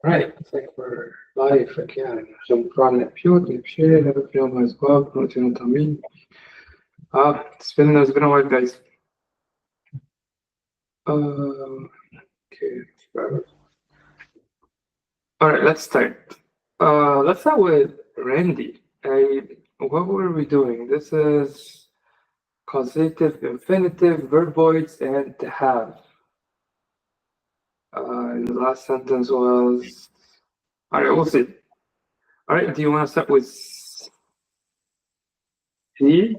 Right, it's like we're live again. شكرا لبيوت لبشير هذا في يوم أسباب نوتي نطمين. it's been a while, guys. Okay. All right, let's start. Let's start with Randy. What were we doing? This is causative, infinitive, verboids, and to have. And the last sentence was. All right, we'll see. All right, do you want to start with C?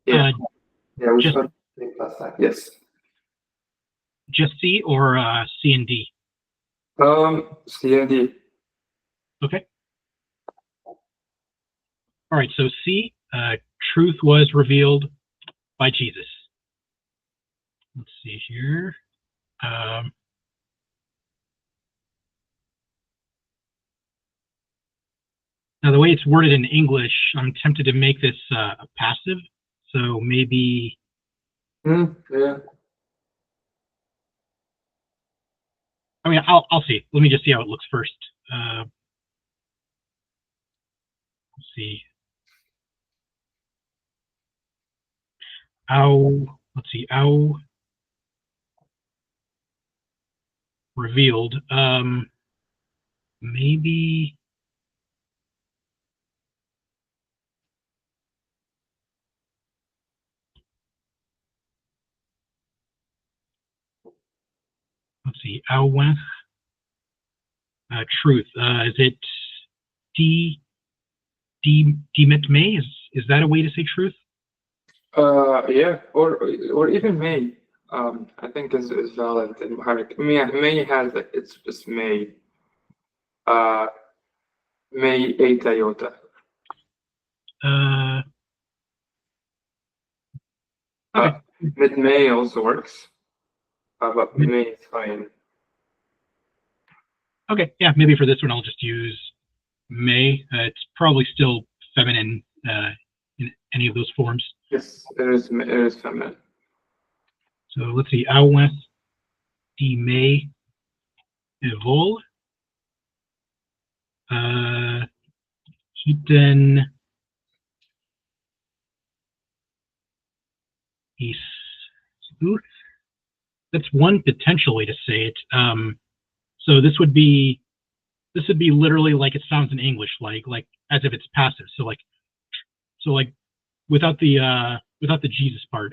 Yeah. Yeah, we started last time. Yes. Just C or C and D? C and D. Okay. All right, so C, truth was revealed by Jesus. Let's see here. Now, the way it's worded in English, I'm tempted to make this a passive. So maybe. Yeah. I mean, I'll see. Let me just see how it looks first. Let's see. Let's see. Revealed. Maybe. Let's see. Truth. Is it met may? Is that a way to say truth? Yeah, or even May. I think is valid in Muhammad. May has it's just May. May eight iota. Okay. Mid May also works. But May is fine. Okay, yeah, maybe for this one I'll just use may. It's probably still feminine in any of those forms. Yes, it is feminine. So let's see, Aweth di may evol. Hiten is. That's one potential way to say it. So this would be literally like it sounds in English, like as if it's passive. So like without the Jesus part,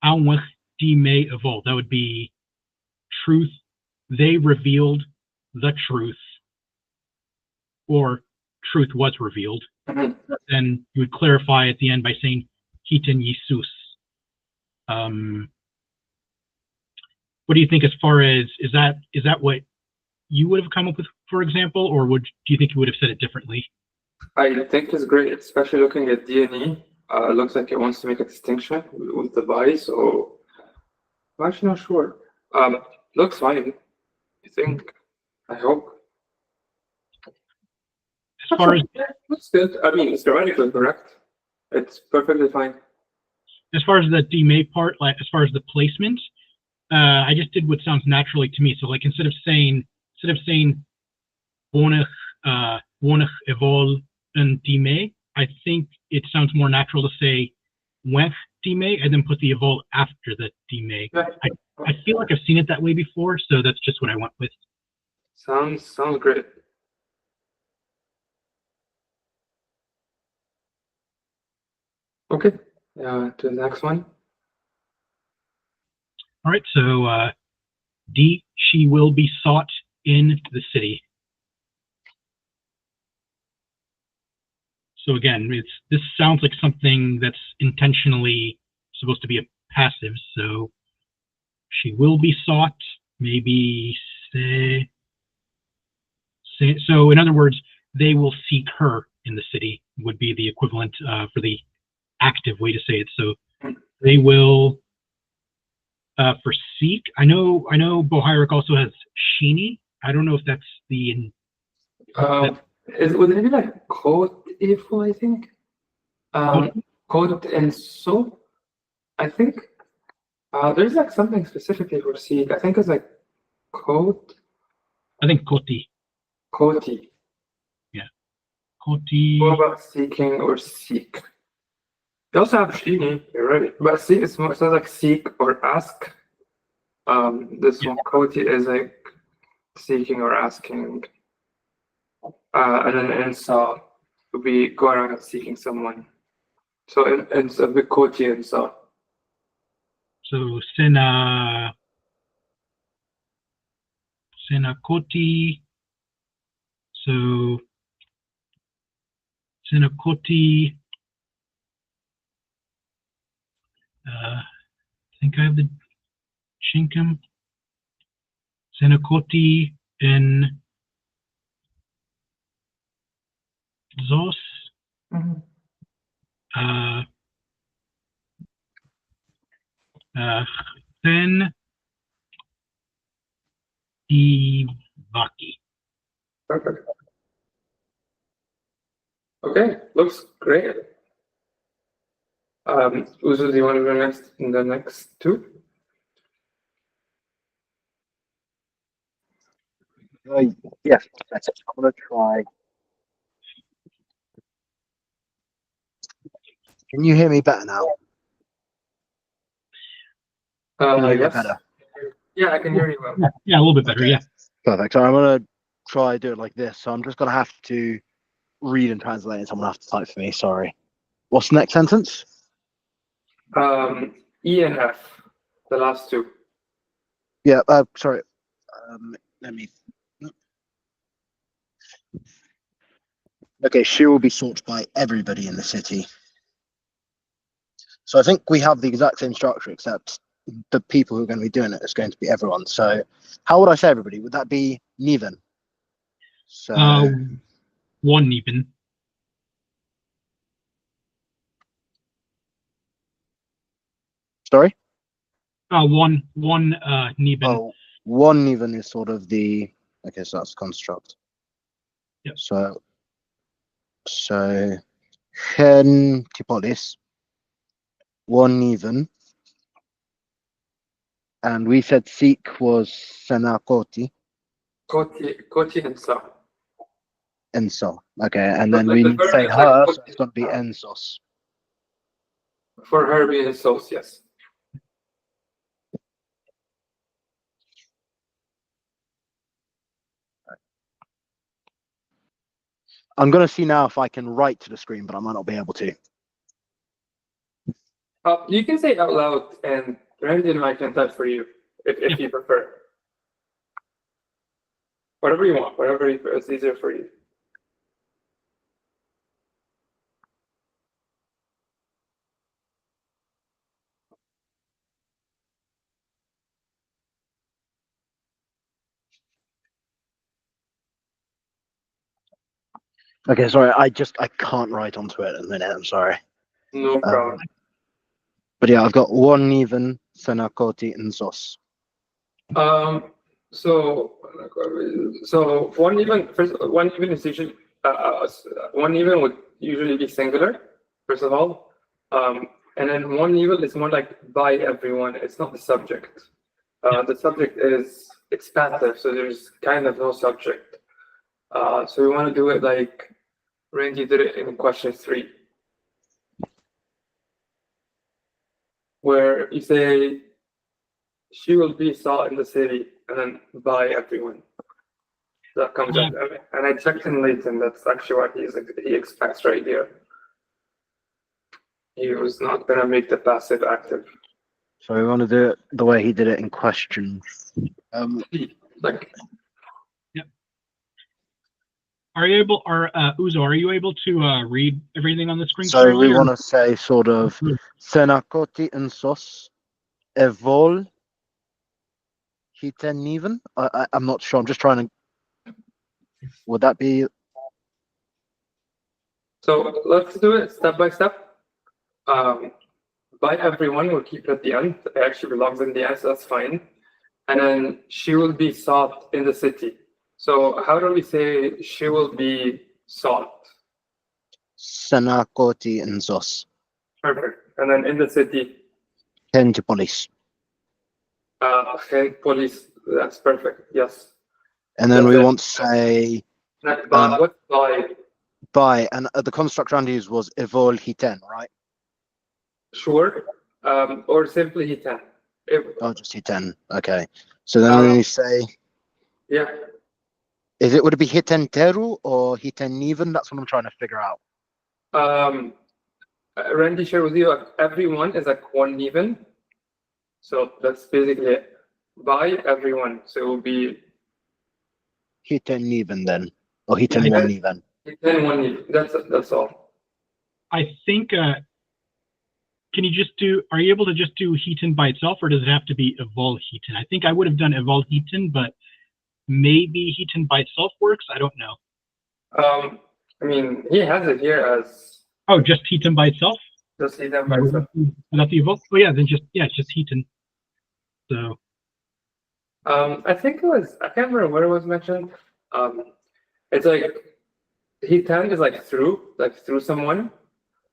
Aweth di may evol. That would be truth. They revealed the truth, or truth was revealed. Mm-hmm. Then you would clarify at the end by saying Hiten Jesus. What do you think as far as is that what you would have come up with, for example, or do you think you would have said it differently? I think it's great, especially looking at D&E. It looks like it wants to make a distinction with the body, so I'm actually not sure. Looks fine. I think. I hope. As far as looks good. I mean, it's theoretically correct. It's perfectly fine. As far as the D may part, like as far as the placement, I just did what sounds naturally to me. So like instead of saying wonach evol and D may, I think it sounds more natural to say weth D may and then put the evol after the D may. I feel like I've seen it that way before, so that's just what I went with. Sounds great. Okay, to the next one. All right, so D, she will be sought in the city. So again, this sounds like something that's intentionally supposed to be a passive. So she will be sought. Maybe say. So in other words, they will seek her in the city would be the equivalent for the active way to say it. So they will. For seek, I know Bohiric also has Sheeny. I don't know if that's the. Would it be like code iful? I think. Code and so. I think. There's like something specifically for seek. I think it's like code. I think Koti. Koti. Koti. What about seeking or seek? You also have Shini, you're right. But seek is more sounds like seek or ask. This one, Koti, is like seeking or asking. And then Insa would be go around seeking someone. So it's a big Koti Insa. So Koti. So Koti. I think I have the Chinkum. Koti in Zos. Then Ivaki. Perfect. Okay, looks great. Uzo, do you want to go next in the next two? Yes, that's it. I'm gonna try. Can you hear me better now? Can you hear me Yes. better? Yeah, I can hear you well. Yeah, a little bit better. Okay. Yeah. Perfect. So I'm gonna try do it like this. So I'm just gonna have to read and translate, and someone have to type for me. Sorry. What's the next sentence? E and F, the last two. Yeah. Sorry. Let me. Okay. She will be sought by everybody in the city. So I think we have the exact same structure, except the people who are going to be doing it is going to be everyone. So how would I say everybody? Would that be Niven? So One even. sorry. One Neben. Oh, one even is sort of the okay. So that's construct. Yep. So hen typolis, one even, and we said seek was senakoti Koti and Sa. enso. Okay, and But then the we verb need to say is like her, so Koti. it's going to be ensos. For her being a source, yes. I'm going to see now if I can write to the screen, but I might not be able to. You can say it out loud, and Randy and I can type for you if you prefer. Whatever you want, whatever is easier for you. Okay, sorry, I can't write onto it at the minute. I'm sorry. No problem. But yeah, I've got one even senakoti ensos. So one even is usually one even would usually be singular, first of all. And then one even is more like by everyone. It's not the subject. The subject is expansive, so there's kind of no subject. So we want to do it like Randy did it in question 3, where you say she will be sought in the city, and then by everyone. That comes up, and I checked in Leighton. That's actually what he expects right here. He was not gonna make the passive active. So we want to do it the way he did it in question. Like, Are you able, Uzo, are you able to read everything on the screen? So clearly, we or- want to say sort of senakoti ensos evol hiten even. I'm not sure. I'm just trying to. Would that be? so let's do it step by step. By everyone, we'll keep it at the end. It actually belongs in the end, so that's fine. And then she will be sought in the city. So how do we say she will be sought? Senakoti ensos Perfect. And then in the city, Kentipolis. police. That's perfect. Yes. And then That's we it. want to say What's by? by, and the construct Randy used was evol hiten, right? Sure. Or simply hiten. Oh, just hiten. Okay. So then Um, we say, yeah. would it be hiten teru or hiten niven? That's what I'm trying to figure out. Randy shared with you everyone is like one even. So that's basically it. By everyone. So it will be Hiten niven then, or hiten Yeah, one niven. hiten one even. That's all. I think. Can you just do? Are you able to just do Heaton by itself, or does it have to be Evol Heaton? I think I would have done Evol Heaton, but maybe Heaton by itself works. I don't know. I mean, he has it here as Oh, just Heaton by itself? just hiten by itself. Without the Evol? Oh yeah, then it's just Heaton. So I think it was, I can't remember where it was mentioned. It's like hiten is like through someone.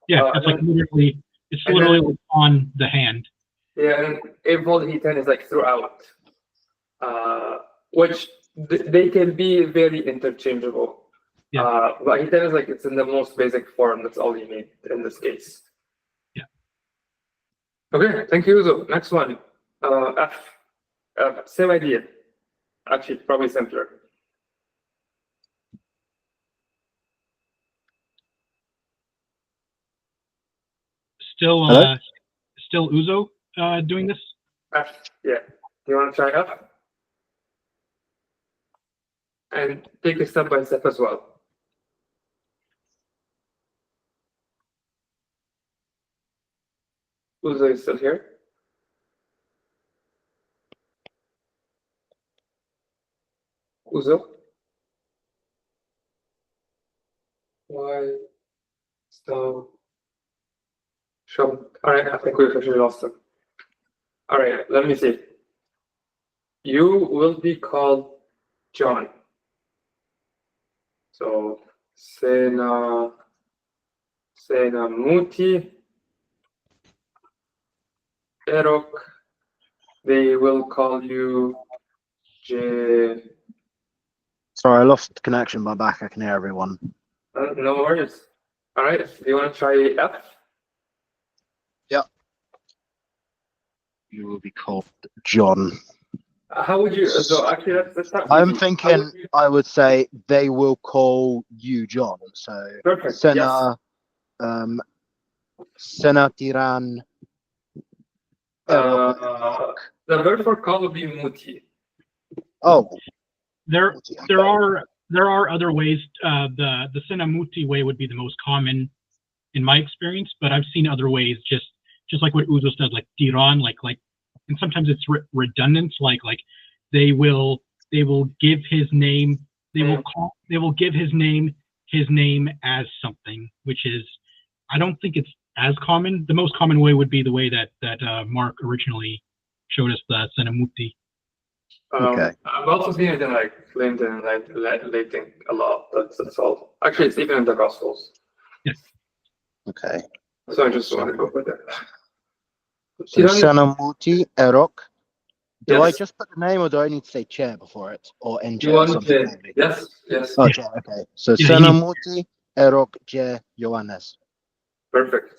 yeah, it's like literally, it's literally like on the hand. Yeah, and evol hiten is like throughout, which they can be very interchangeable. Yeah. But hiten is like it's in the most basic form. That's all you need in this case. Yeah. Okay, thank you. So next one, F. Same idea. Actually, probably simpler. Still Uzo doing this? F, yeah. Do you want to try F? And take it step by step as well. Uzo is still here. Uzo. Why? Stop. Show. All right, I think we officially lost him. All right, let me see. You will be called John. So, Muti, Erok, they will call you J. Sorry, I lost connection, but back. I can hear everyone. No worries. All right, do you want to try F? Yeah. You will be called John. How would you? So actually, that's not I'm easy. thinking I would say they will call you John. So Perfect. Sena, Sena Tiran. The verb for call would be muti. Oh, There are other ways. The Senamuti way would be the most common in my experience, but I've seen other ways, just like what Uzo said, like Diran, like, and sometimes it's redundant, like they will give his name, they will give his name as something, which is, I don't think it's as common. The most common way would be the way that Mark originally showed us the Senamuti. okay. I've also seen it in like LinkedIn, like LinkedIn a lot. That's all. Actually, it's even in the Gospels. Yes. Okay. So I just wanted to go with that. So Senamuti Erok. Do Yes. I just put the name, or do I need to say chair before it, or NJ You or want something? to? Yes. Yes. Oh, chair. Okay. So Yeah, Senamuti Erok Je Johannes. Perfect.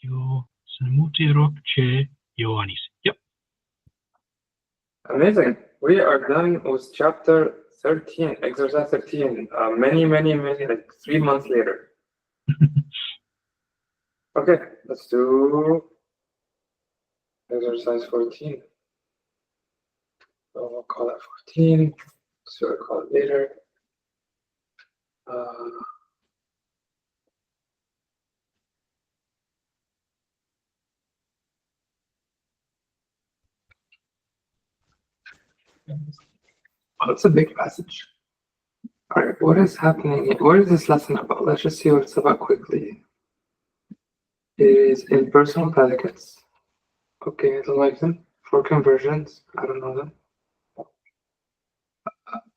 Yo Senamuti Rock Che Ioannis. Yep. Amazing. We are done with chapter 13, exercise 13. Many, like 3 months later. Okay, let's do exercise 14. So we'll call that 14. So we'll call it later. Oh, that's a big passage. All right, what is happening? What is this lesson about? Let's just see what it's about quickly. It is impersonal predicates. Okay, I don't like them. For conversions, I don't know them.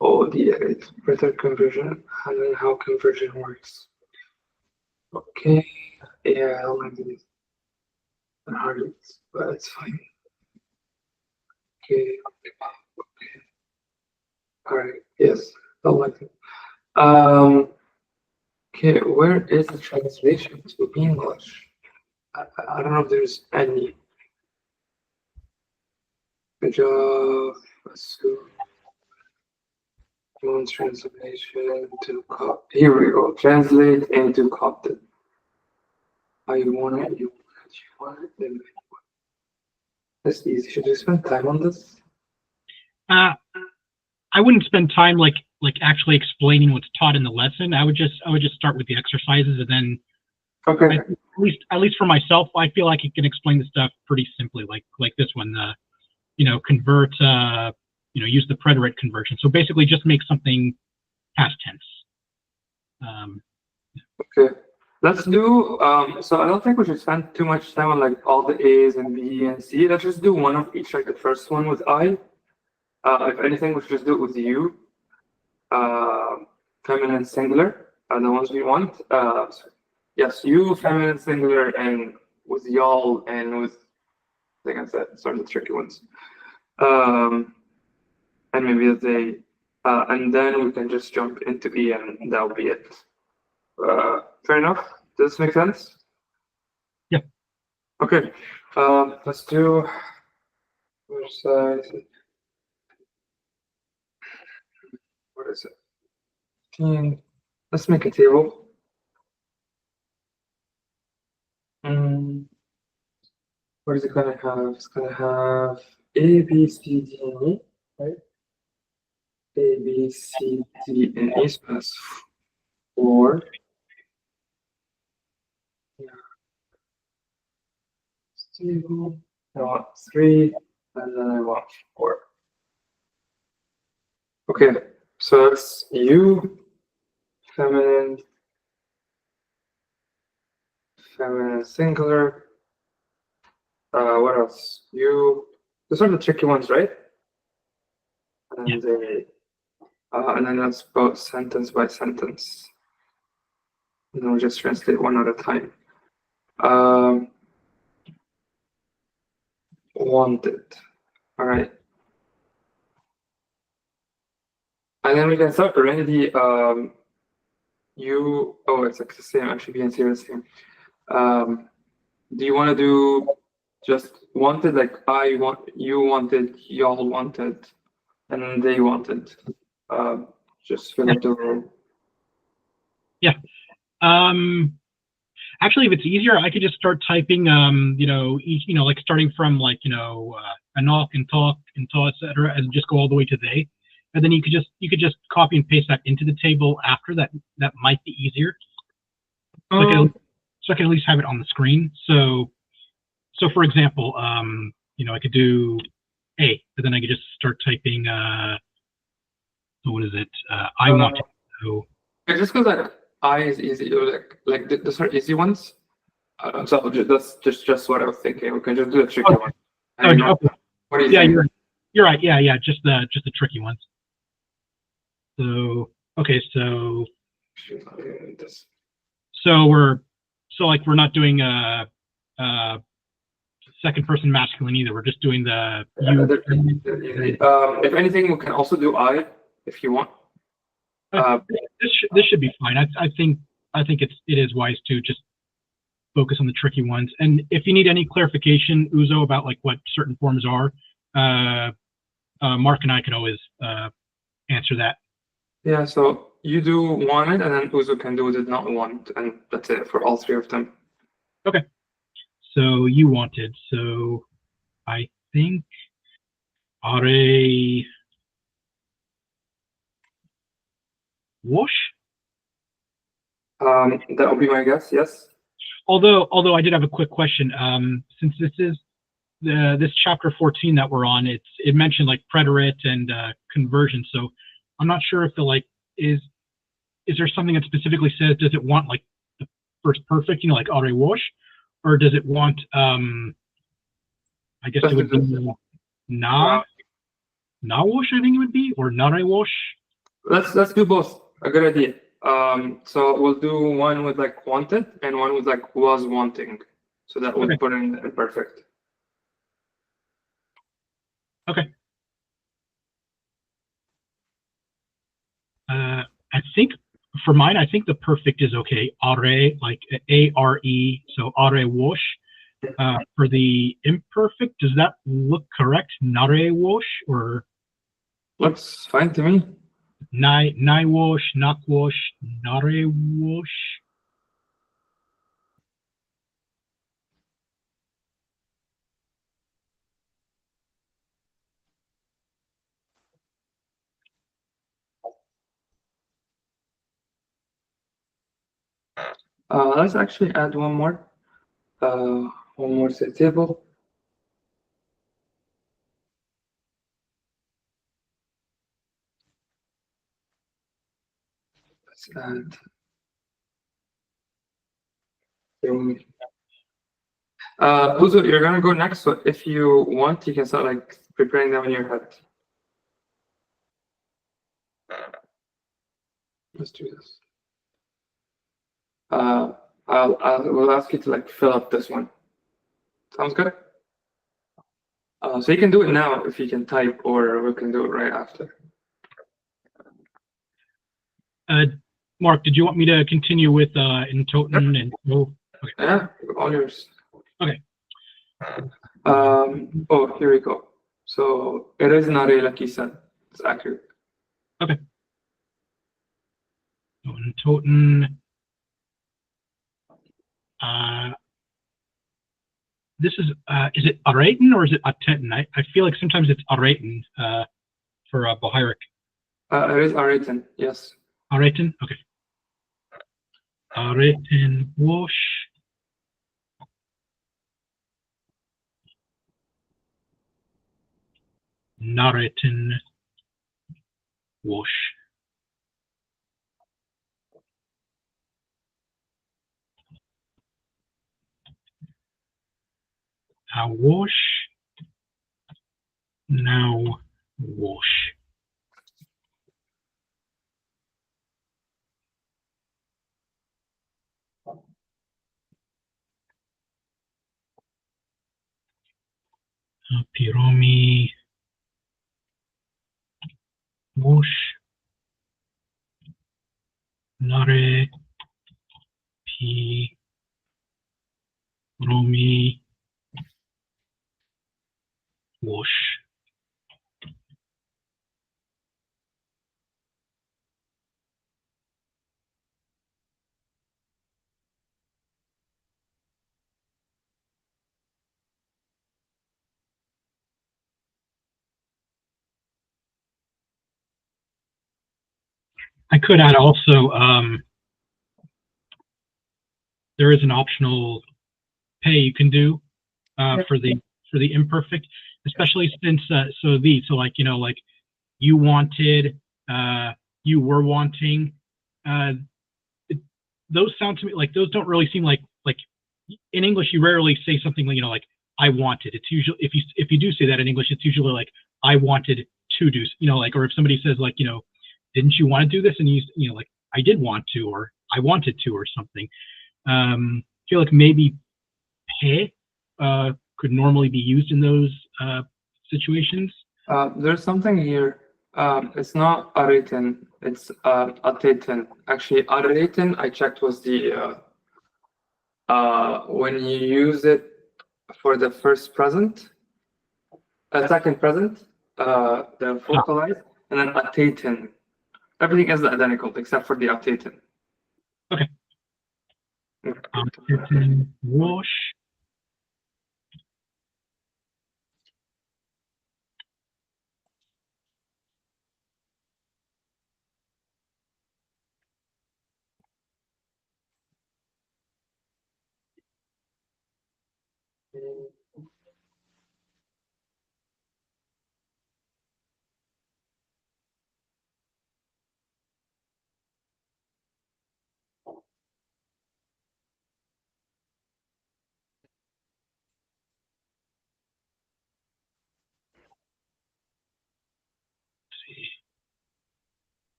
Oh, it's further conversion and then how conversion works. Okay, Yeah, I don't like these harlots, but it's fine. Okay. Alright, yes, don't like it. Okay, where is the translation to English? I don't know if there's any. Good job. One translation to Coptic. Here we go. Translate into Coptic. I want it, you want it, then that's easy. Should we spend time on this? Uh, I wouldn't spend time like actually explaining what's taught in the lesson. I would just start with the exercises, and then Okay. at least for myself, I feel like I can explain the stuff pretty simply, like this one. Convert. Use the preterite conversion. So basically, just make something past tense. Okay. Let's do so I don't think we should spend too much time on like all the A's and B and C. Let's just do one of each, like the first one with I. If anything, we should just do it with you. Feminine singular are the ones we want. Yes, you, feminine singular, and with y'all and with, like I said, sort of the tricky ones. And maybe they, and then we can just jump into E and that'll be it. Fair enough? Does this make sense? Yeah. Okay. Let's do, where's, what is it? 15. Let's make a table. What is it gonna have? It's gonna have A, B, C, D, and E, right? A, B, C, D, and E, so that's 4. Yeah. Table. I want 3, and then I want 4. Okay, so that's you, feminine singular. What else? You. Those are the tricky ones, right? And and then let's go sentence by sentence. And then we'll just translate one at a time. Wanted. All right. And then we can start already. It's like the same. Actually, B and C are the same. Do you want to do just wanted, like I want, you wanted, y'all wanted, and then they wanted? Just fill up the room. Yeah. Actually, if it's easier, I could just start typing. Like starting from anok and talk and ta, etc., and just go all the way to they. And then you could just copy and paste that into the table after that. That might be easier. So I can at least have it on the screen. So for example, I could do A, but then I could just start typing. What is it? I want to. So, just because like I is easy, like those are easy ones. So that's just what I was thinking. We can just do the tricky one. Okay. What do you think? You're right. Yeah. Just the tricky ones. So okay. So we're not doing second person masculine either. We're just doing the you. If anything, we can also do I if you want. This should be fine. I think it is wise to just focus on the tricky ones. And if you need any clarification, Uzo, about like what certain forms are, Mark and I can always answer that. Yeah, so you do wanted, and then Uzo can do did not want, and that's it for all 3 of them. Okay. So you wanted. So I think are a wash. That would be my guess. Yes. Although I did have a quick question. Since this is this chapter 14 that we're on, it mentioned like preterite and conversion. So I'm not sure if is there something that specifically says, does it want like the first perfect, like are wash, or does it want I guess it would be na wash, I think it would be, or not a wash. Let's do both. A good idea. So we'll do one with like wanted and one with like was wanting. So that would Okay. put in imperfect. Okay. I think for mine, I think the perfect is okay. Are, like A-R-E, so are wash. For the imperfect, does that look correct? Nare wash or Looks fine to me. nai wash, nak wash, nare wash? Let's actually add one more. One more to the table. Let's add. Uzo, you're gonna go next. So if you want, you can start like preparing them in your head. Let's do this. We'll ask you to like fill up this one. Sounds good? So you can do it now if you can type, or we can do it right after. Mark, did you want me to continue with in Toten and okay. Yeah, all yours. Okay. Oh, here we go. So it is Nare, like you said. It's accurate. Okay. So in Toten, this is it Araten or is it Atenten? I feel like sometimes it's Araten for Bohiric. It is Araten, yes. Araten? Okay. Araten wash. Nareten wash. Wash. Now wash. Piromi wash. Nare pi romi wash. I could add also there is an optional pay you can do for the imperfect, especially since so like like you wanted, you were wanting, uh, those sound to me like those don't really seem like in English you rarely say something like like I wanted. It's usually if you do say that in English, it's usually like I wanted to do like, or if somebody says like didn't you want to do this, and you like I did want to, or I wanted to, or something. I feel like maybe pay could normally be used in those situations. There's something here. It's not Araten, it's Ateten. Actually, Araten, I checked, was the when you use it for the first present, second present, the vocalized, and then Ateten. Everything is identical except for the Ateten. Okay. Wash.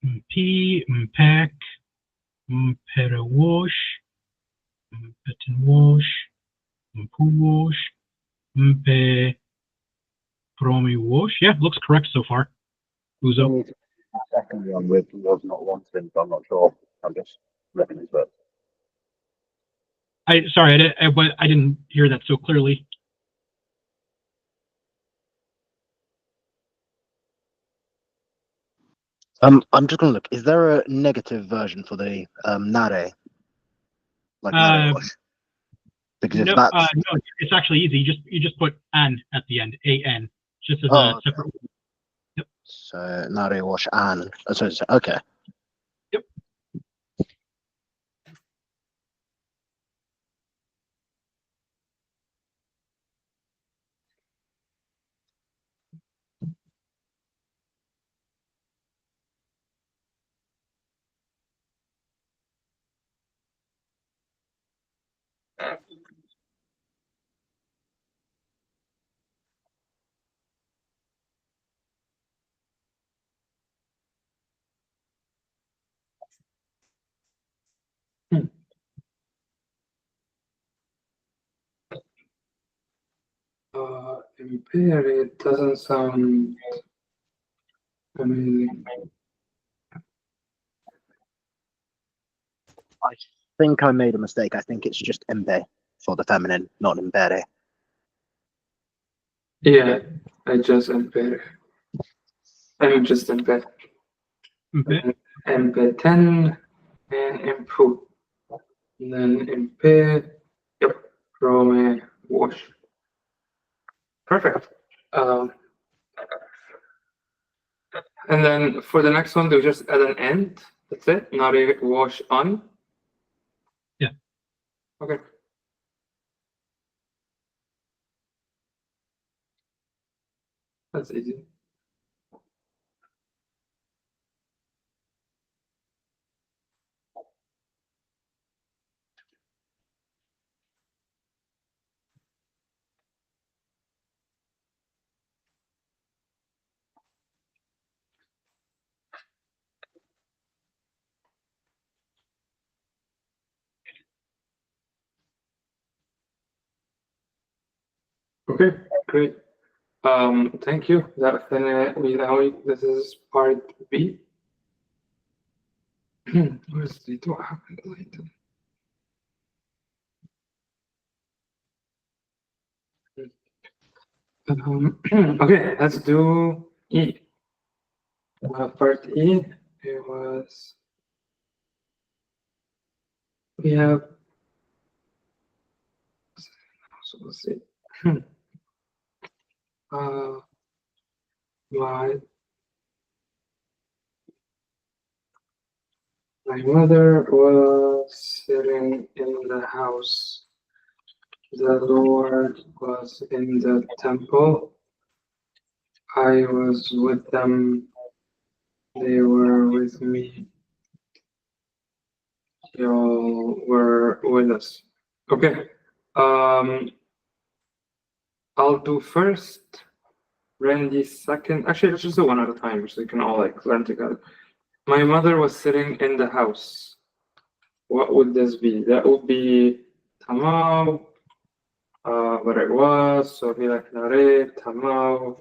Mpi, mpek, mperewosh, mpetenwosh, mpuwosh, mpe promiwosh. Yeah, looks correct so far. Uzo. Only the second one with was not wanted, but I'm not sure. I'm just looking into it. Sorry, I didn't hear that so clearly. I'm just gonna look. Is there a negative version for the nare? Like nare wash? Because if No, that's no, it's actually easy. You just put an at the end, an, just as a oh, okay. separate. Yep. So nare wash an. So okay. Yep. Impaired, it doesn't sound amazing. I think I made a mistake. I think it's just embe for the feminine, not impere. Yeah, I just impaired. I'm just impaired. Okay. MP10 and improve. And then impair, yep, Rome, wash. Perfect. And then for the next one, they'll just add an end. That's it. Not a wash on. Yeah. Okay. That's easy. Okay, great. Thank you. This is part B. Where's the what happened later? Okay, let's do E. Part E. It was we have. So let's see. My mother was sitting in the house. The Lord was in the temple. I was with them. They were with me. Y'all were with us. Okay. I'll do first. Randy second. Actually, let's just do one at a time so we can all like learn together. My mother was sitting in the house. What would this be? That would be Tamau. What it was. So it'd be like Nare, Tamau,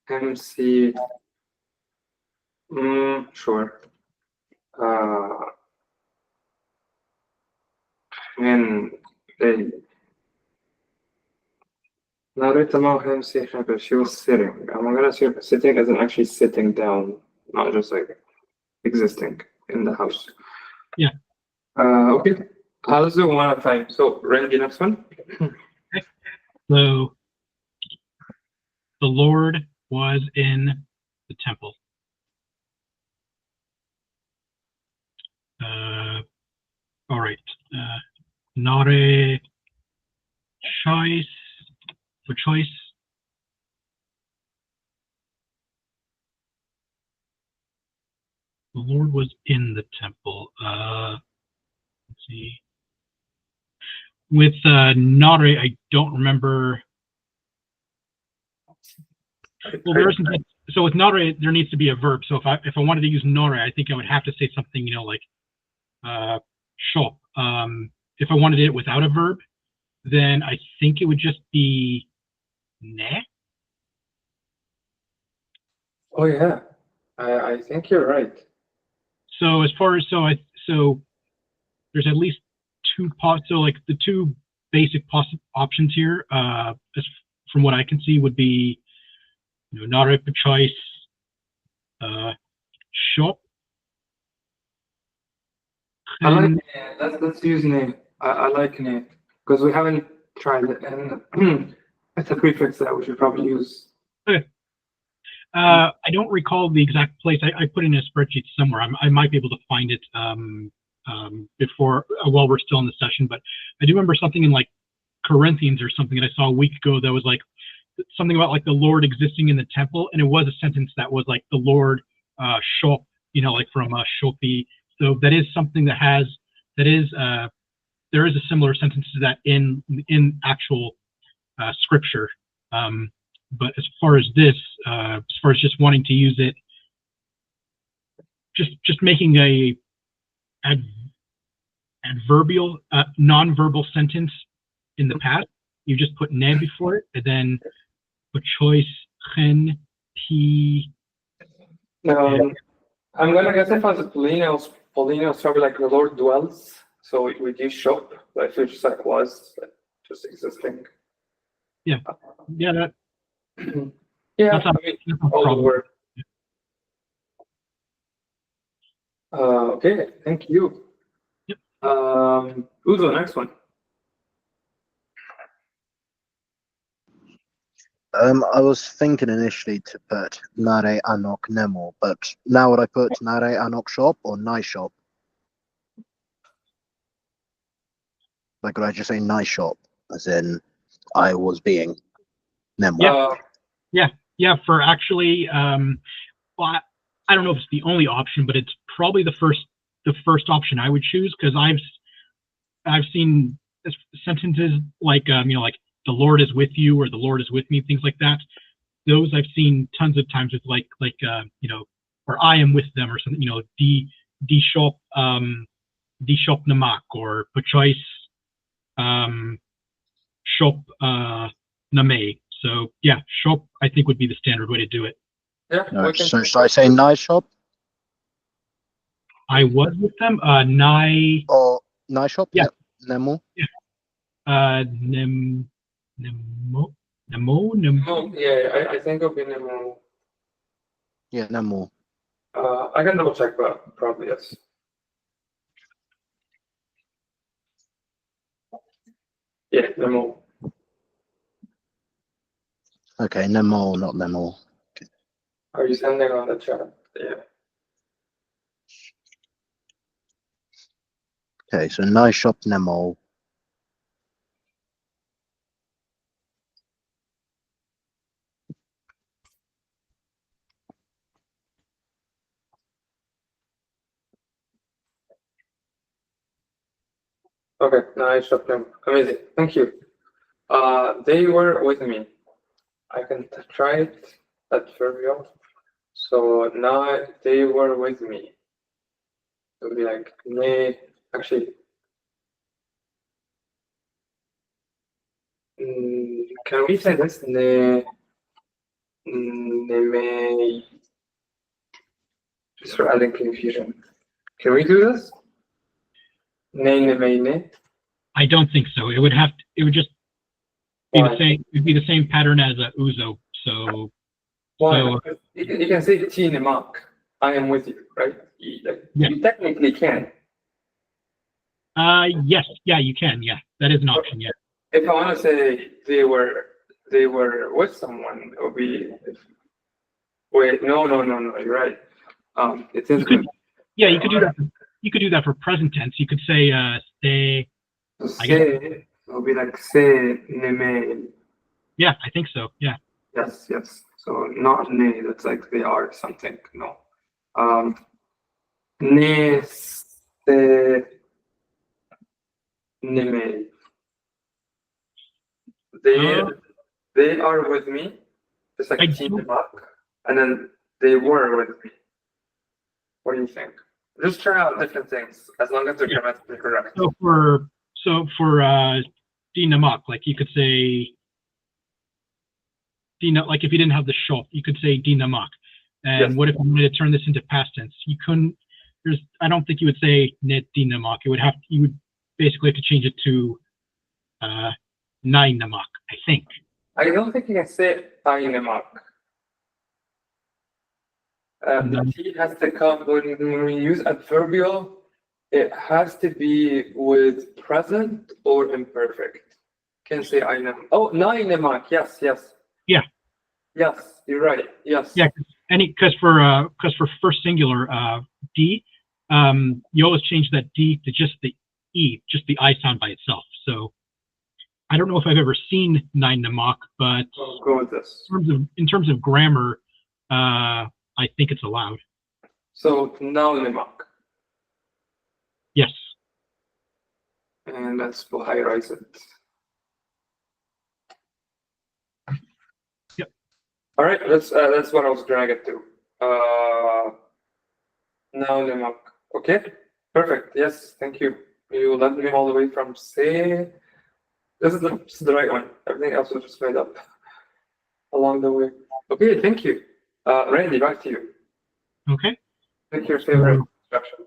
MC. Sure. And they. Nare, Tamau, MC. She was sitting. I'm gonna say sitting as in actually sitting down, not just like existing in the house. Yeah. Okay. Let's do one at a time. So, Randy, next one. So the Lord was in the temple. All right. Nare choice for choice. The Lord was in the temple. Let's see. With Nare, I don't remember. Well, there isn't. so with nare, there needs to be a verb. So if I wanted to use nare, I think I would have to say something, like shop. If I wanted it without a verb, then I think it would just be ne. Oh yeah, I think you're right. So as far as so there's at least so like the two basic options here, as from what I can see, would be nare choice shop. I like let's use ne. I like ne because we haven't tried it, and it's a prefix that we should probably use. Okay. I don't recall the exact place. I put it in a spreadsheet somewhere. I might be able to find it before while we're still in the session. But I do remember something in like Corinthians or something that I saw a week ago that was like something about like the Lord existing in the temple, and it was a sentence that was like the Lord shop, like from shopi. So that is something there is a similar sentence to that in actual scripture. But as far as this, as far as just wanting to use it, just making a adverbial, non-verbal sentence in the past, you just put ne before it, and then put choice, chen, p. I'm gonna guess if I was a Polino, it's probably like the Lord dwells. So we use shop, but if it just like was like, just existing. Yeah, that. Yeah, That's not, I mean, that's not a all the problem. word. Okay, thank you. Yep. Uzo, next one. I was thinking initially to put Nare Anok Nemo, but now would I put Nare Anok Shop or Nice Shop? Like, would I just say Nice Shop, as in I was being Nemo? Yeah. For actually, well, I don't know if it's the only option, but it's probably the first option I would choose, because I've seen sentences like like the Lord is with you or the Lord is with me, things like that. Those I've seen tons of times with like or I am with them or something, di shop namak or pachois shop name. So yeah, shop I think would be the standard way to do it. Yeah. No, so should I say Nice Shop I was with them. Nai. or Nice Shop? Yeah. Yep. Nemo. Yeah. Nemo. Oh, yeah, I think it'll be Nemo. Yeah, Nemo. I can double check, but probably yes. Yeah, Nemo. Okay, Nemo, not Nemo. Are you sending on the chat? Yeah. Okay, so Nice Shop Nemo. Okay, nice shot them. Amazing. Thank you. They were with me. I can try it at trivial. So now they were with me. It would be like ne. Actually, can we say this ne? Ne me. Just for adding confusion. Can we do this? Ne me ne. I don't think so. It would just be the same. It'd be the same pattern as a uzo. So. Why? So, you can say T in a mark. I am with you, right? You technically can. Yes. Yeah, you can. Yeah, that is an option. Yeah. If I want to say they were with someone, it would be. Wait, no. You're right. It's infinite. Yeah, you could do that. You could do that for present tense. You could say they. So say it will be like say ne. Yeah, I think so. Yeah. Yes. So not ne. That's like they are something. No. Ne se ne. They are with me. Just like team the back. and then they were with me. What do you think? Just try out different things as long as they're Yeah. grammatically correct. So for Dinamak, like you could say Dina, like if you didn't have the shop, you could say Dinamak. And Yes. what if you wanted to turn this into past tense? You couldn't. I don't think you would say net Dinamak. You would basically have to change it to Nainamak, I think. I don't think you can say Tainamak. No. The T has to come when we use adverbial. It has to be with present or imperfect. Can say Ainam. Oh, Nainamak. Yes, yes. Yeah. Yes, you're right. Yes. Yeah, because for first singular D, you always change that D to just the E, just the I sound by itself. So I don't know if I've ever seen Nainamak, but I'll go with this. in terms of grammar, I think it's allowed. So Nainamak. Yes. And let's high-rise it. Yep. All right, that's what I was trying to get to. Now Namak. Okay, perfect. Yes, thank you. You led me all the way from say. This is the right one. Everything else was just made up along the way. Okay, thank you. Randy, back to you. Okay. Pick your favorite construction.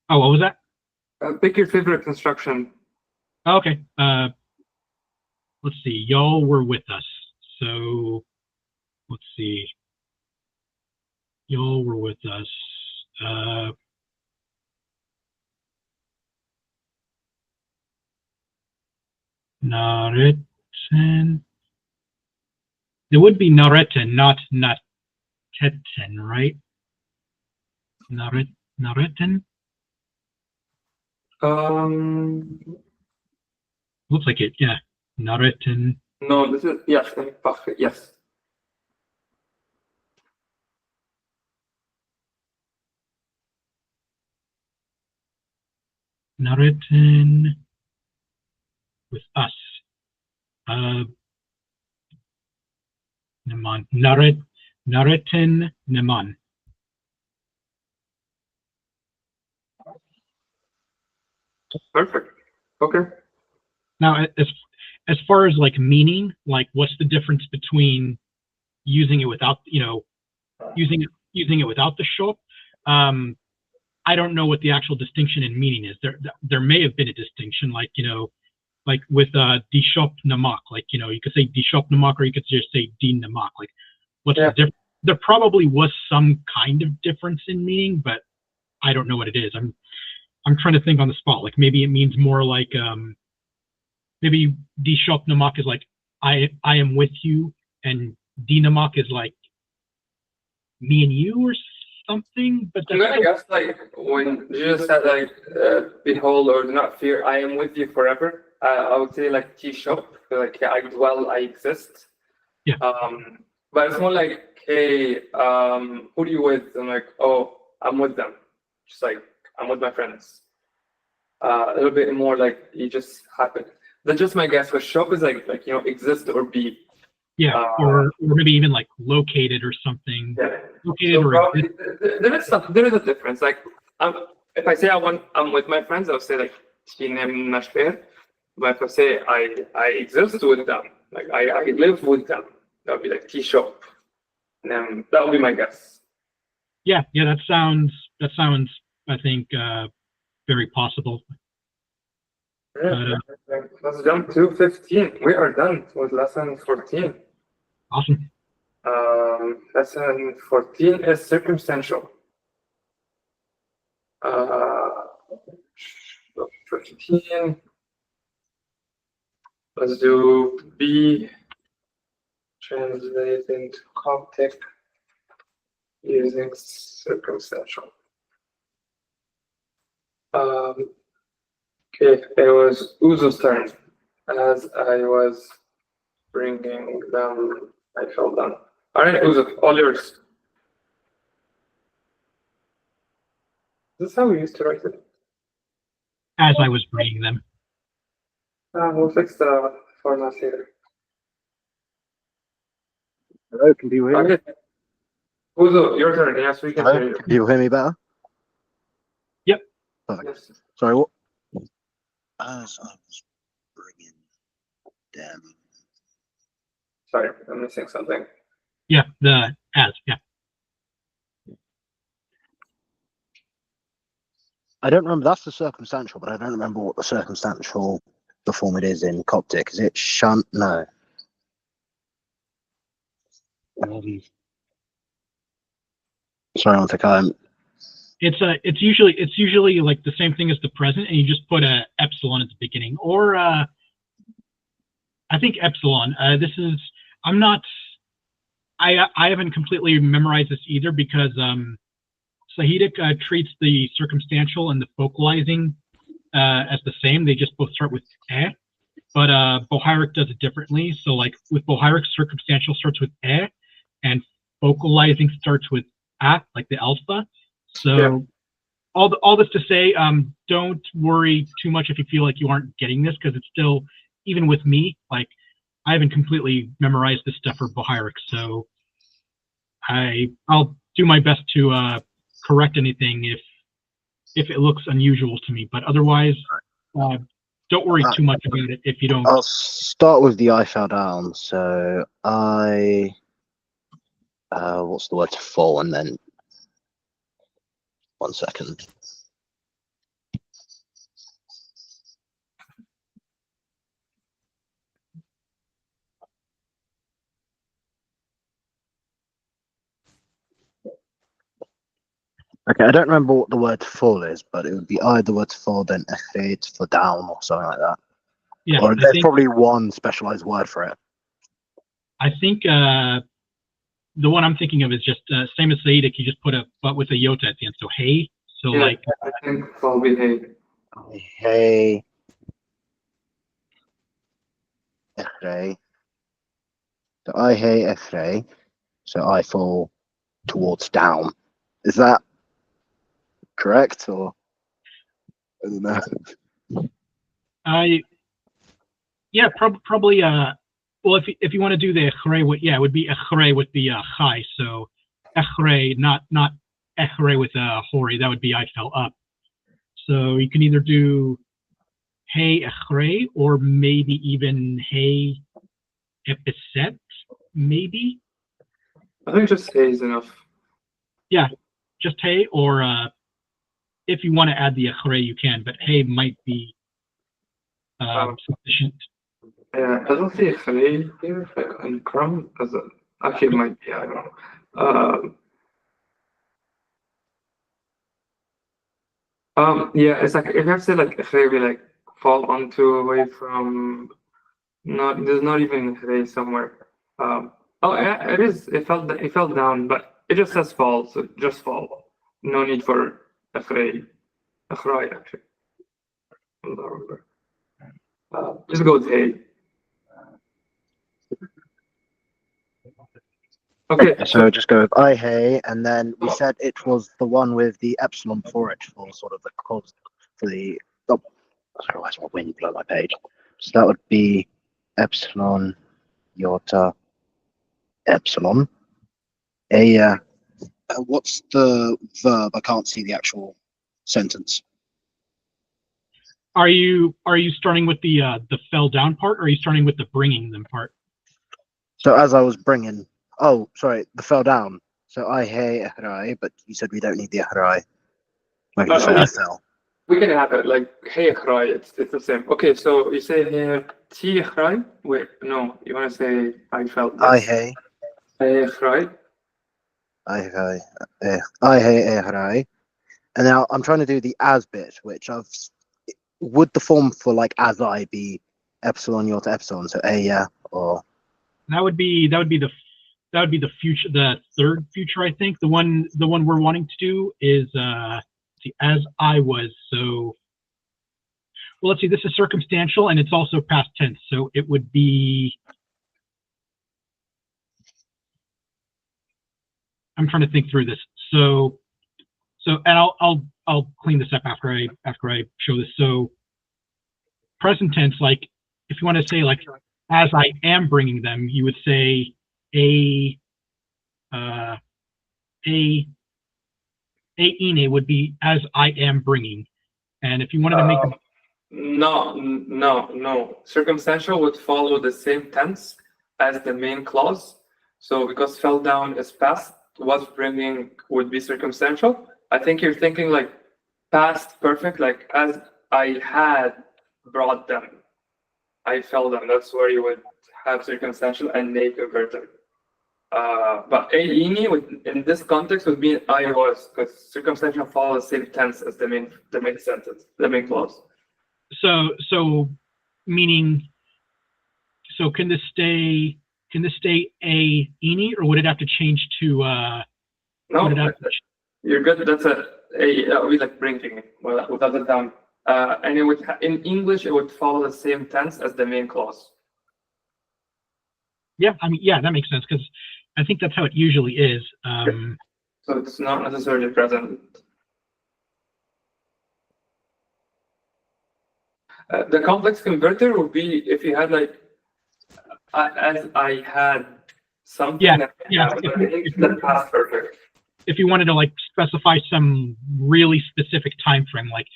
Oh, what was that? Pick your favorite construction. Okay. Let's see. Y'all were with us. So let's see. Y'all were with us. Nareten. It would be Nareten, not Nateten, right? Nareten? Looks like it, yeah. Nareten. No, this is yes. Yes. Nareten with us. Neman. Nareten Neman. Perfect. Okay. Now, as far as like meaning, like what's the difference between using it without, using it without the shop? I don't know what the actual distinction in meaning is. There may have been a distinction, like like with di shop namak, like you could say di shop namak, or you could just say di namak. Like, what's the difference? There probably was some kind of difference in meaning, but I don't know what it is. I'm trying to think on the spot. Like maybe it means more like maybe di shop namak is like I am with you, and di namak is like me and you or something. But that's I guess like when Jesus said like, "Behold, or do not fear, I am with you forever." I would say like T-shop, like I dwell, I exist. Yeah. But it's more like, hey, who are you with? I'm like, oh, I'm with them. Just like I'm with my friends. A little bit more like you just happen. That's just my guess. But shop is like exist or be. Yeah, or maybe even like located or something. Yeah. Located So or probably, there is a difference. Like if I say I'm with my friends, I'll say like "Tinem nashper." But if I say I exist with them, like I live with them, that would be like T-shop. And that would be my guess. Yeah, that sounds I think very possible. Yeah. Let's jump to 15. We are done with lesson 14. Awesome. Lesson 14 is circumstantial. 15. Let's do B, translate into Coptic using circumstantial. Okay, it was Uzo's turn. As I was bringing them, I fell down. All right, Uzo, all yours. This is how we used to write it. As I was bringing them. We'll fix the format here. Hello, can you hear me? Okay. Uzo, your turn. Yes, we can hear Hello, you. can you hear me better? Yep. Perfect. Yes. Sorry, what? As I was bringing them. Sorry, I'm missing something. Yeah, the as, yeah. I don't remember. That's the circumstantial, but I don't remember what the circumstantial, the form it is in Coptic. Is it shunt? No. Sorry, one second. It's usually like the same thing as the present, and you just put a epsilon at the beginning, or I think epsilon. This is I'm not. I haven't completely memorized this either because Sahidic treats the circumstantial and the focalizing as the same. They just both start with eh, but Bohairic does it differently. So like with Bohairic, circumstantial starts with eh, and focalizing starts with a, like the alpha. So Yeah. all this to say, don't worry too much if you feel like you aren't getting this, because it's still, even with me, like I haven't completely memorized this stuff for Bohairic, so I'll do my best to correct anything if it looks unusual to me. But otherwise, don't worry too much about it if you don't. I'll start with the I fell down. So what's the word to fall? And then 1 second. Okay, I don't remember what the word to fall is, but it would be either the word to fall, then echred for down or something like that. Yeah, Or there's probably one specialized word for it. I think the one I'm thinking of is just same as Saidic. You just put a but with a iota at the end. So hey. So Yeah, like I think I'll be hey. Hey. Echre. So I hey echre. So I fall towards down. Is that correct, or I don't know? yeah, probably well, if you want to do the echre with, yeah, it would be echre with the chai. So echre, not echre with hori. That would be I fell up. So you can either do hey echre or maybe even hey episet, maybe. I think just hey is enough. Yeah, just hey, or if you want to add the echre, you can, but hey might be sufficient. Yeah, I don't see a hey here, like on Chrome. Actually, it might be. I don't know. Yeah, it's like if you have to say like maybe like fall onto away from not there's not even a somewhere. Oh yeah, it is. It fell down, but it just says fall, so just fall. No need for a actually. I don't remember. Just go with hey. Okay, So just go with I hey, and then we said it was the one with the epsilon before it for sort of the cause for the. Oh, sorry, why's my wind blow my page? So that would be epsilon iota epsilon. What's the verb? I can't see the actual sentence. Are you starting with the fell down part, or are you starting with the bringing them part? So as I was bringing, oh, sorry, the fell down. So I hey ehrai, but you said we don't need the ehrai. I can just say I fell. we can have it like hey cry. It's the same. Okay, so you say here ti cry. Wait, no, you want to say I felt. I Yes. hey. Hey cry. I hey ehrai. And now I'm trying to do the as bit, which would the form for like as I be epsilon iota epsilon, so a yeah, or That would be the future, the third future, I think. The one we're wanting to do is see, as I was. So well, let's see, this is circumstantial and it's also past tense, so it would be, I'm trying to think through this. So and I'll clean this up after I show this. So present tense, like if you want to say like as I am bringing them, you would say a a ine would be as I am bringing, and if you wanted to make No. Circumstantial would follow the same tense as the main clause. So because fell down is past, was bringing would be circumstantial. I think you're thinking like past perfect, like as I had brought them, I fell down. That's where you would have circumstantial and may converted. But aini would, in this context, would be I was, because circumstantial follows the same tense as the main sentence, the main clause. so meaning, so can this stay a ini, or would it have to change to No, you're good. That's we like bringing without the down. And it would in English it would follow the same tense as the main clause. Yeah, I mean, yeah, that makes sense, because I think that's how it usually is. So it's not necessarily present. The complex converter would be if you had like as I had something. Yeah, that yeah. The past perfect. If you wanted to like specify some really specific time frame, like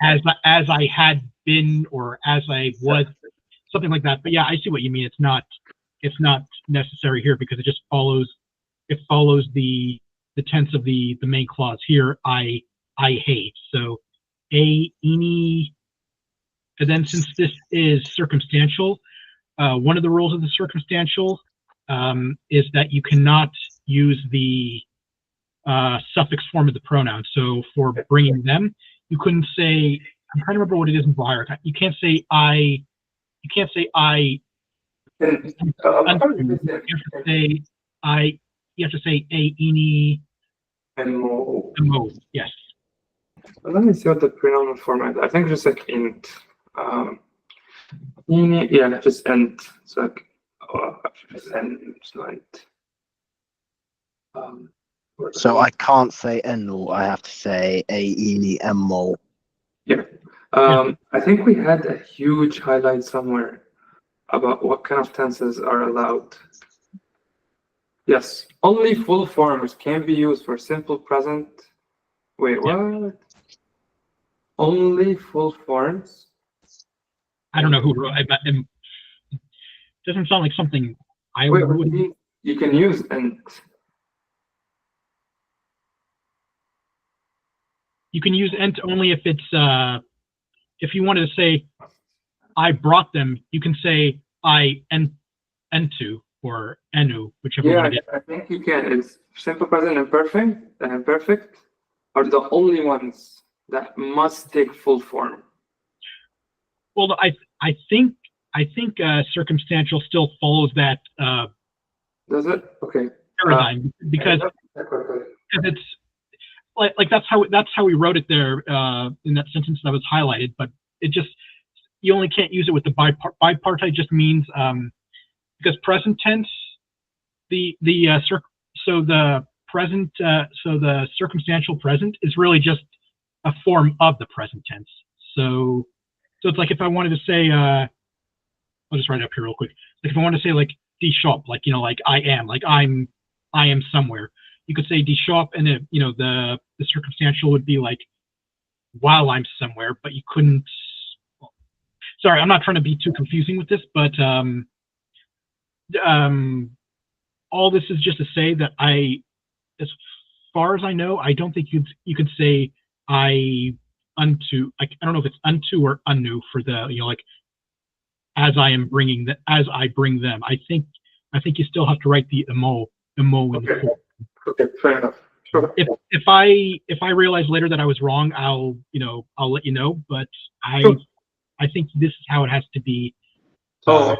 as I had been, or as I was, something like that. But yeah, I see what you mean. It's not necessary here, because it just follows the tense of the main clause here. I hate. So ini. And then since this is circumstantial, one of the rules of the circumstantial is that you cannot use the suffix form of the pronoun. So for bringing them, you couldn't say, I'm trying to remember what it is in Blyer. You can't say I. You can't say I. You have to say I. You have to say a ini. Mo. Yes. Let me see what the pronoun format. I think just like int. Ini, yeah, just int. So like, just int. Like. So I can't say enu. I have to say a ini emmo. Yeah. I think we had a huge highlight somewhere about what kind of tenses are allowed. Yes, only full forms can be used for simple present. Wait, what? Only full forms? I don't know who wrote. It doesn't sound like something I Wait, would. you can use int. You can use ent only if it's if you wanted to say I brought them, you can say I entu or enu, whichever one it is. I think you can. It's simple present and perfect are the only ones that must take full form. Well, I think circumstantial still follows that Does it? Okay. paradigm, because it's like that's how we wrote it there in that sentence that was highlighted. But it just, you only can't use it with the bipartite. Just means because present tense, the circumstantial present is really just a form of the present tense. So it's like if I wanted to say, I'll just write it up here real quick. Like if I wanted to say like die shop, like, you know, like I am, like I am somewhere. You could say die shop, and it, you know, the circumstantial would be like while I'm somewhere, but you couldn't. Sorry, I'm not trying to be too confusing with this, but all this is just to say that as far as I know, I don't think you could say I unto. I don't know if it's unto or unnu for the, you know, like as I bring them. I think you still have to write the emo in the form. Okay, fair enough. Sure. If I realize later that I was wrong, I'll let you know. But I think this is how it has to be. So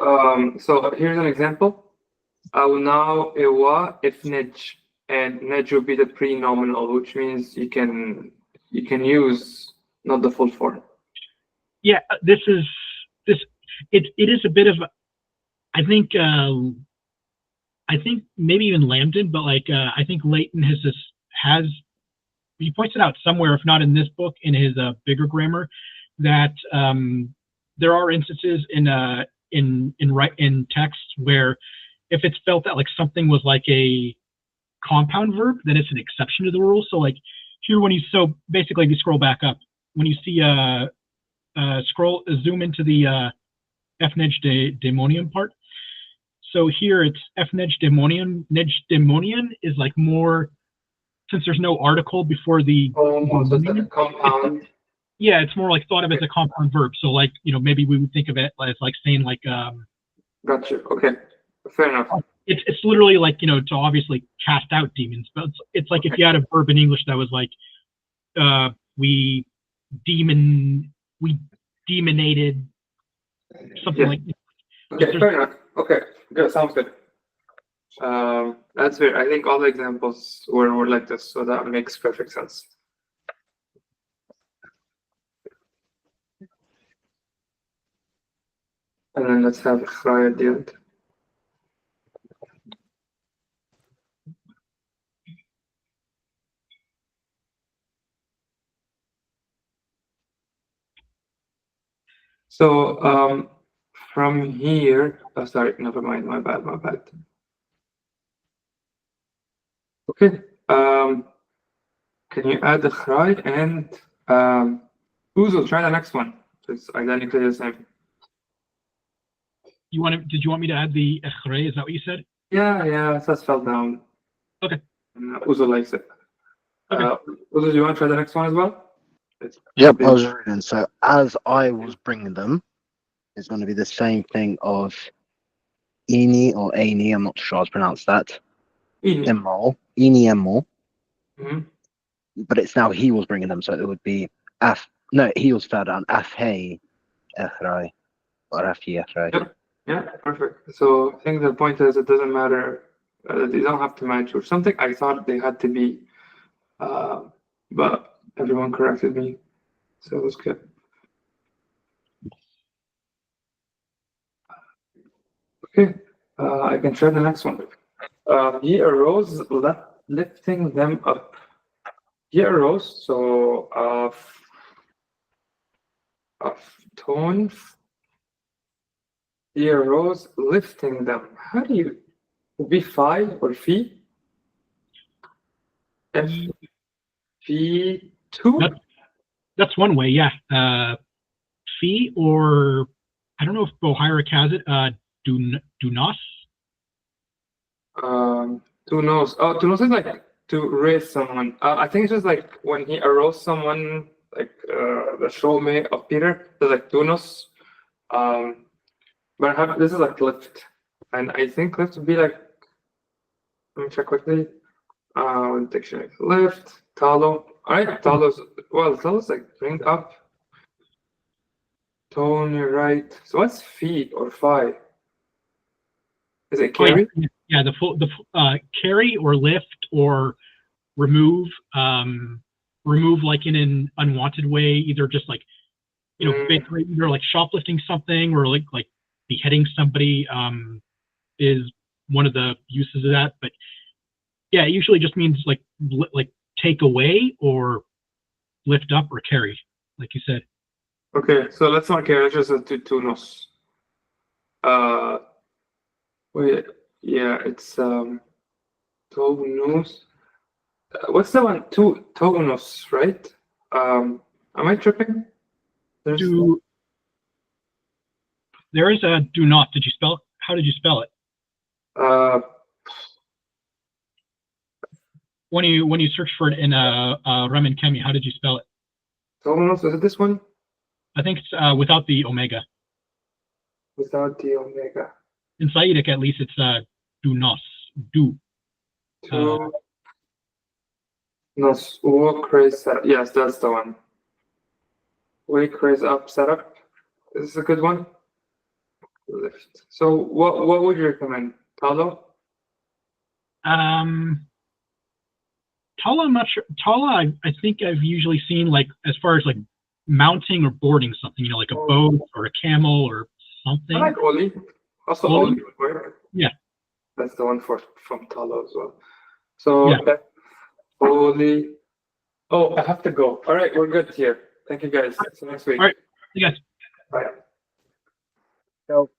here's an example. Now ewa if nej, and nej will be the pre-nominal, which means you can use not the full form. Yeah, it is a bit of, I think maybe even Lambden, but like I think Leighton has he points it out somewhere, if not in this book, in his bigger grammar, that there are instances in text where if it's felt that like something was like a compound verb, then it's an exception to the rule. So like here, so basically, if you scroll back up, when you see zoom into the FNEG daemonium part. So here it's FNEG daemonium. NEG daemonium is like more, since there's no article before the. So it's like a compound. Yeah, it's more like thought of as a compound verb. So like, maybe we would think of it as like saying like. Gotcha. Okay. Fair enough. It's literally like, to obviously cast out demons, but it's like if you had a verb in English that was like, we demonated something like. Okay, fair enough. Okay, good. Sounds good. That's fair. I think all the examples were like this, so that makes perfect sense. And then let's have Khray at the end. So from here, oh, sorry, never mind, my bad. Okay, can you add the Khray and Uzo, try the next one. It's identically the same. Did you want me to add the Khray? Is that what you said? Yeah, it says fell down. Okay. Uzo likes it. Okay. Uzo, do you want to try the next one as well? Yep, I was reading. So as I was bringing them, it's going to be the same thing of Ini or Aini. I'm not sure how to pronounce that. Emol, Ini Emol. But it's now he was bringing them, so it would be he was fell down. Afhei Echrai or Afhi Echrai. Yep. Yeah, perfect. So I think the point is it doesn't matter. They don't have to match or something. I thought they had to be, but everyone corrected me, so it was good. Okay, I can try the next one. He arose, lifting them up. He arose, so of tones. He arose, lifting them. How do you be phi or phi? Phi 2? That's one way, yeah. Phi, or I don't know if Bohiric has it. Dunos. Tunos. Oh, Tunos is like to raise someone. I think it's just like when he arose someone, like the showmate of Peter. There's like Tunos. But this is like lift, and I think lift would be like. Let me check quickly. Dictionary. Lift, talo. All right, talo's like bring up. Tone, you're right. So what's phi or phi? Is it carry? Oh, yeah, the carry or lift or remove. Remove like in an unwanted way, either just like basically either like shoplifting something or like beheading somebody is one of the uses of that. But yeah, it usually just means like take away or lift up or carry, like you said. Okay, so let's not carry. Let's just do tunos. Wait, yeah, it's tonos. What's the one? Tonos, right? Am I tripping? There is a do not. How did you spell it? When you search for it in Ramen Kemi, how did you spell it? Tonos, is it this one? I think it's without the omega. Without the omega. In Saitic, at least, it's do nos. Do. Nos walk raise setup. Yes, that's the one. Wake raise up setup. Is this a good one? Lift. So what would you recommend? Talo? Tala, I'm not sure. Tala, I think I've usually seen like as far as like mounting or boarding something, like a boat or a camel or something. I like Oli. Also Oli would work. Yeah. That's the one from Tala as well. So yeah. Oli. Oh, I have to go. All right, we're good here. Thank you guys. See you next week. All right. See you guys. Bye. So